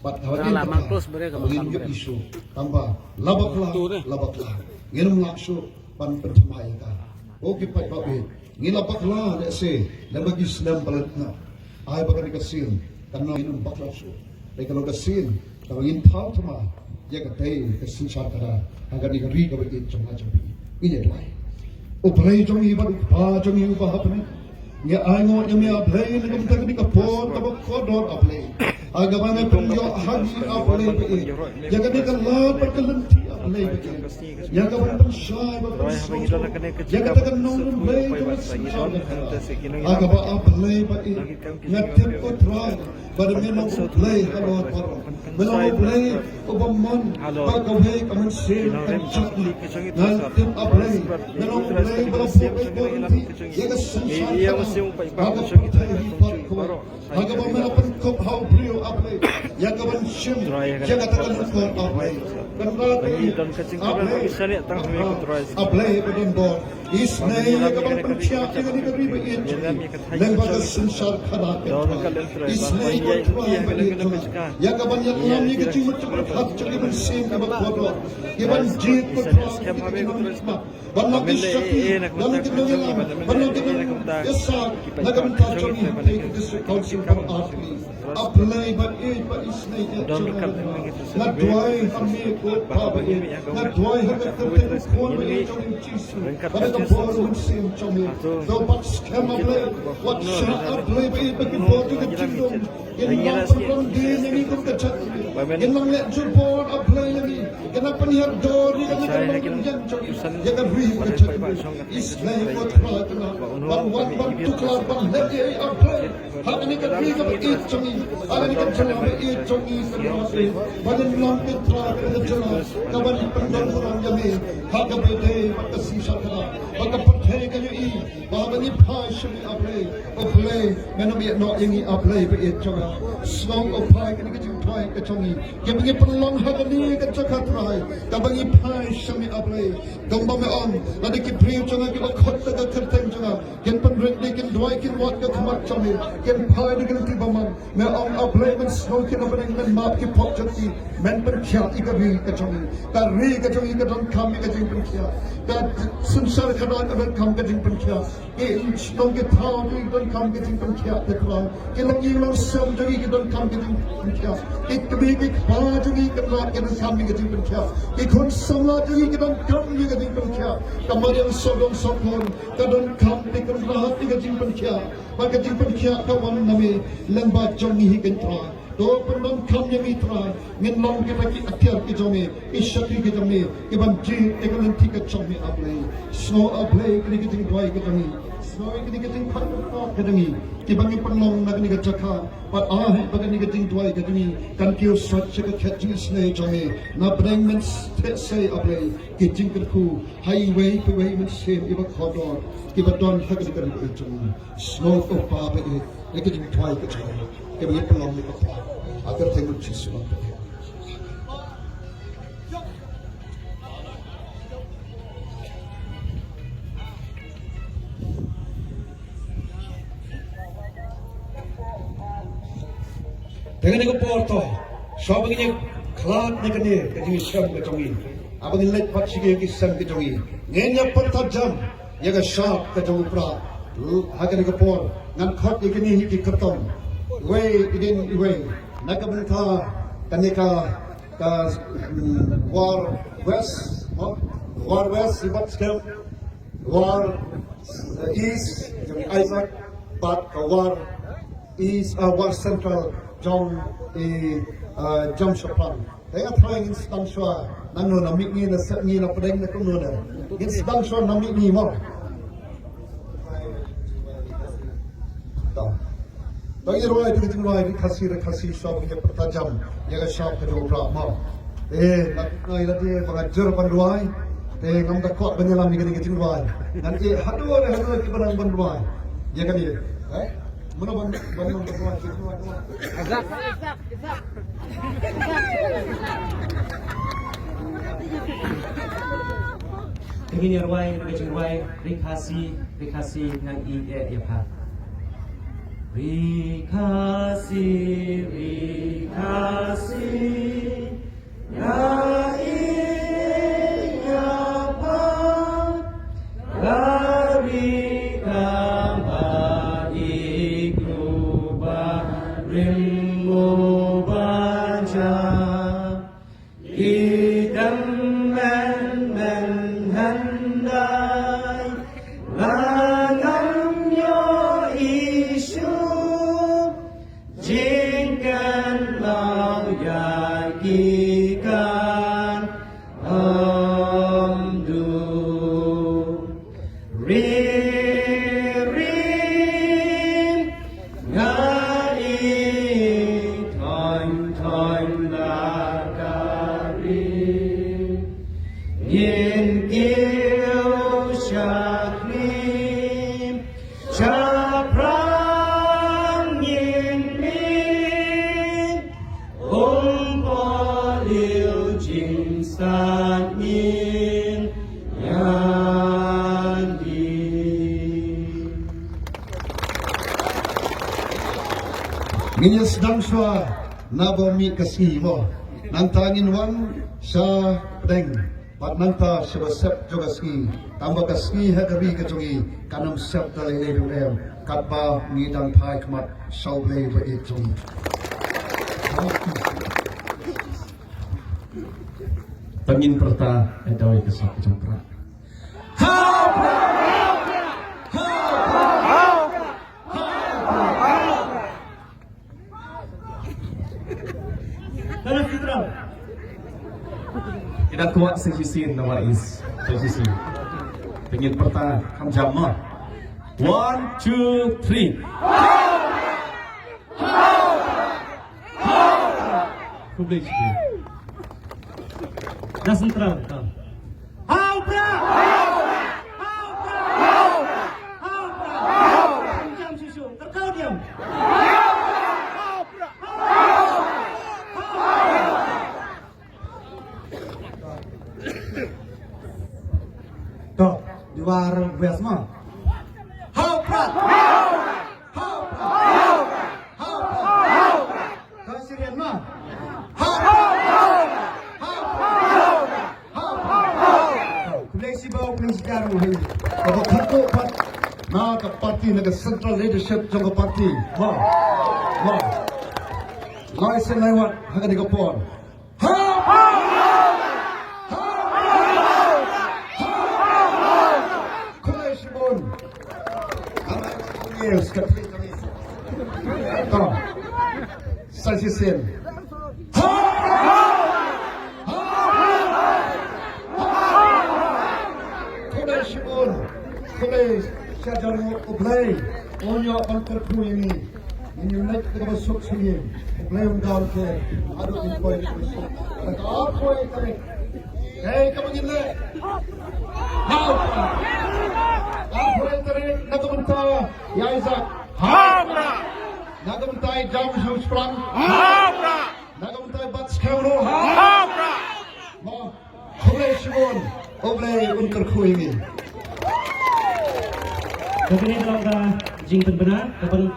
Pat lamang terus mereka mengin isu tambah labaklah ngin ngaksu pan percaya ka oke pai babe ngin labaklah le se le bagi Islam balatna ai baga dikasin karena ngin bakla su le kalau kasin kalau ngin thau thama ya ka dei kasin sar kada agar ni ri ka bagi chonga chapi ini dai o play jong i ba jong i ba hapne ya ai ngo ya me a play ni kam tak ni ka pon ka ko dor a play agama में पंजो हाजी आपले पे जगह ने कल्ला पर कलंती आपले पे yang kawan pensai जगह तक नौन ले agama आपले पे नत्य को ट्राई पर में नो ले kalau पर belum ले ubamon pagawe kaman sin kancak nanti आपले belum ले belum boleh jaga agama में अपन को भाव प्रिय आपले yang kawan sim jaga takkan skor आपले आपले berdin bor isne yang kawan percaya dengan negeri begitu lembaga sensar khadat isne yang kawan yang namanya kecil macam berhak jadi bersin abang bodoh kawan jit berhak banyak disakti dalam kedua banyak dengan esar negara kacau ini district council for art apply but isne na duwai kami ko pabai na duwai hagat kami ko ni chong chisu pada ka bor sim chong do pak scam apply what should apply by bagi bor ke chindom yang pun di ni ko ka chat yang lang le jur bor apply lagi kenapa ni har dor ni kan yang chong ya kan ri ka chat isne ko tra kana ban tukar ban lagi apply hak ni ka ri ka chong ada ni kan chong chong badan long pitra ke jala kawan pendang orang jami hak bede makasi sakra hak perthai ke i babani phai shri aple ople meno bi no yangi aple be chonga song opai ke ni jing thai ke chongi ke bangi pendang hak ni ke chakha thai ka bangi phai shri aple gamba me on ladi ki priu chonga ki khot ka kharteng chonga ken pandrek ni ken dwai ken wat ka khamat chami ken phai ni ken ti baman me on aple men snow ken opening men map ki pok chati men percaya ikabi kacungi kari kacungi kadang kami kacung percaya kad sunsar kadang kadang kami kacung percaya ke nong ke thau tu kadang kami kacung percaya tekran ke lagi lang sam jadi kadang kami kacung percaya ke kabi ke kha jadi kadang kami kacung percaya ke khon samla jadi kadang kami kacung percaya kamari yang sodong sokon kadang kami kadang kacung percaya maka kacung percaya kawan nami lembat jongi hikentra do pendon kam yang mitra ngin long kita ki akhir ki jome ishati ki jome iban ji ekonomi ki jome ablay snow ablay ki ki ting doi ki jome snow ki ki ting khan ki jome ki bangi pendon na ki chakha par a hai bagani ki ting doi ki jome kan ki swachh ki khachi sne jome na breng men se ablay ki jing ku highway pe way men se iba khodor ki badon hak ki jome snow ko pa pe ki ting doi ki jome ke bangi pendon ni ko agar tengok cisu nanti. Dengan ni porto, sebab ini kelat ni kene, kini siam ke jongi. Abang ini lek pat sige ke siam ke jongi. Ngenya pertajam, ya ke sharp ke jongi pra. Hakan ni por, ngan khot ini ki kertom. Way idin way. Nakabenta kanika ka war west ibat scale war east Isaac but war east war central John John Chapman saya trying instant shwa nanu namik ni na set ni na pedeng na kuno na instant shwa namik ni mo bagi ruai itu kita ruai kasih shop kita pertajam ya ke shop ke dua mau nak nanti mengajar panduai ngam tak kuat penyelam ni kita ruai nanti hadu kita barang panduai ya kan dia mana bandung panduai kita ruai azab ini ruai rikasi nang i ya pa Rikasi, ya ini apa? Larika ikruba rimbo baca idam men handai lanam yo isu jingkan lau yakikan amdu ririm ngai toin lakari yin kiu shaklim chaprang yin min liu jing san yin yan di. Nginya sedang sua nabomi kasih mo nantangin wan sa pedeng pat nanta sebasep juga ski tambah kasih hadabi kejongi kanam sep dalai ledu katba ngidang pai kemat sauble beitong Pengin perta edawai kesap jempra. Tidak kuat sejisin nawais sejisi. Pengin perta kam jamma. 1, 2, 3. Publik. Das central. Hau pra! Jam susu, terkau diam. Toh, di warung biasa. Hau pra! Kau serius mah? Kalau satu part nak parti nak central leadership jangka parti, wah, license lewat harga digopon. Kulai sibun, anak kuliah sekali kami. Tolong, saya sen. Kulai syajar oblay, onyo antar ini naik ke masuk sini, oblay undang ke, aduh impoi masuk. Ada apa yang kami? Hei kamu gila, apa yang tadi nak bentar? Ya Isaac, nak bentar jam sprang, nak bentar bat sekarang, kulai sibun, oblay antar ini. Kini dalam jing benar, kepada